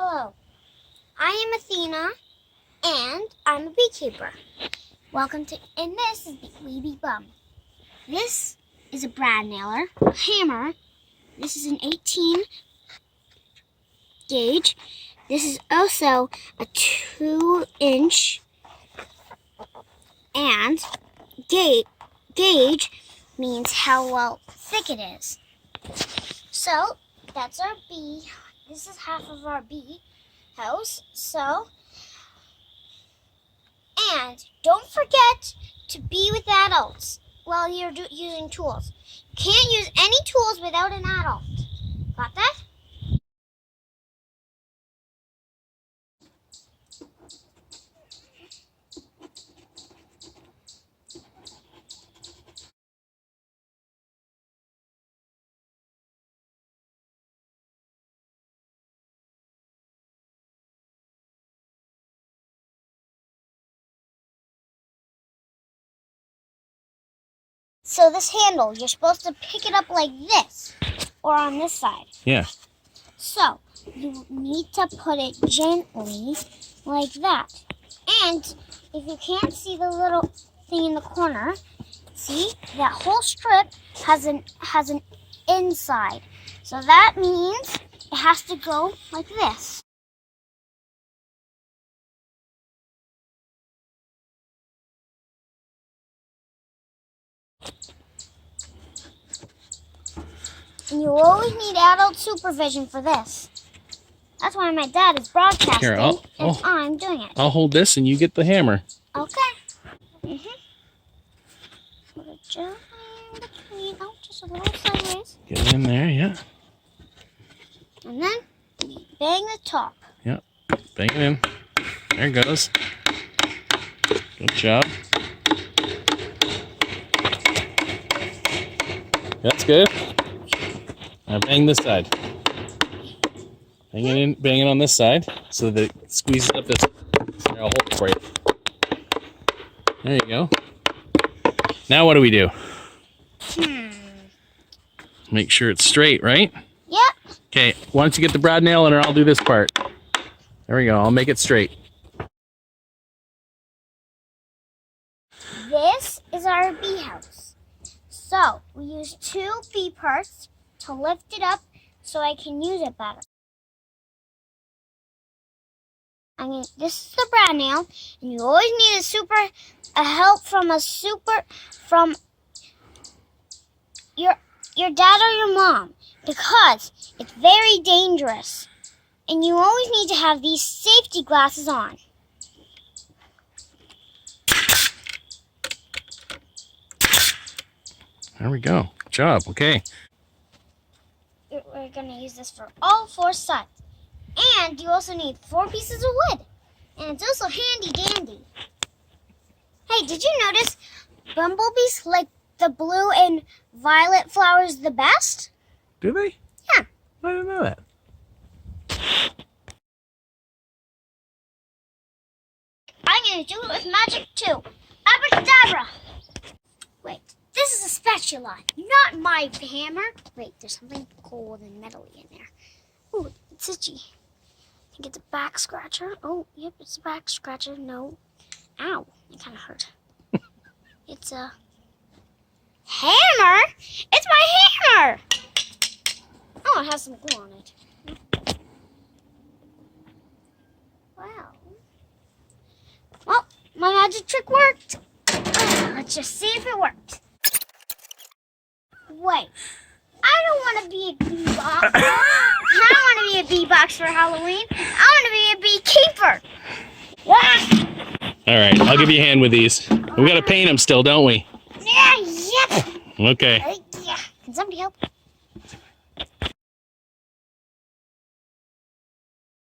Hello, I am Athena, and I'm a beekeeper. Welcome to, and this is the Weeby Bum. This is a brad nailer, a hammer. This is an 18 gauge. This is also a 2-inch, and gauge means how well thick it is. So that's our bee. This is half of our bee house. And don't forget to be with adults while you're using tools. You can't use any tools without an adult. Got that? So this handle, you're supposed to pick it up like this, or on this side. Yeah. So you need to put it gently like that. And if you can't see the little thing in the corner, see that whole strip has an inside. So that means it has to go like this. And you always need adult supervision for this. That's why my dad is broadcasting, Here, I'm doing it. I'll hold this and you get the hammer. Okay. Put it gently in between. Oh, just a little sideways. Get it in there, yeah. And then bang the top. Yeah, bang it in. There it goes. Good job. That's good. Now bang this side. Bang it in, bang it on this side so that it squeezes up this. Here, I'll hold it for you. There you go. Now what do we do? Make sure it's straight, right? Yep. Okay, why don't you get the brad nail and I'll do this part. There we go, I'll make it straight. This is our bee house. So we use 2 bee parts to lift it up so I can use it better. This is the brad nail, and you always need help from your dad or your mom, because it's very dangerous. And you always need to have these safety glasses on. There we go. Good job. Okay. We're going to use this for all 4 sides. And you also need 4 pieces of wood. And it's also handy dandy. Hey, did you notice bumblebees like the blue and violet flowers the best? Do they? Yeah. I didn't know that. I'm going to do it with magic too. Abracadabra. Wait, this is a spatula, not my hammer. Wait, there's something cold and metally in there. Ooh, it's itchy. I think it's a back scratcher. Oh, yep, it's a back scratcher. No. Ow, it kind of hurt. It's a hammer? It's my hammer! Oh, it has some glue on it. Wow. Well, my magic trick worked. Let's just see if it worked. Wait, I don't want to be a bee box. I don't want to be a bee box for Halloween. I want to be a beekeeper. Ah! All right, I'll give you a hand with these. We got to paint them still, don't we? Yeah, yep. Okay. Yeah. Can somebody help?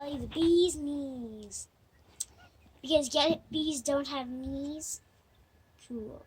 The bee's knees. Because get it, bees don't have knees. Cool.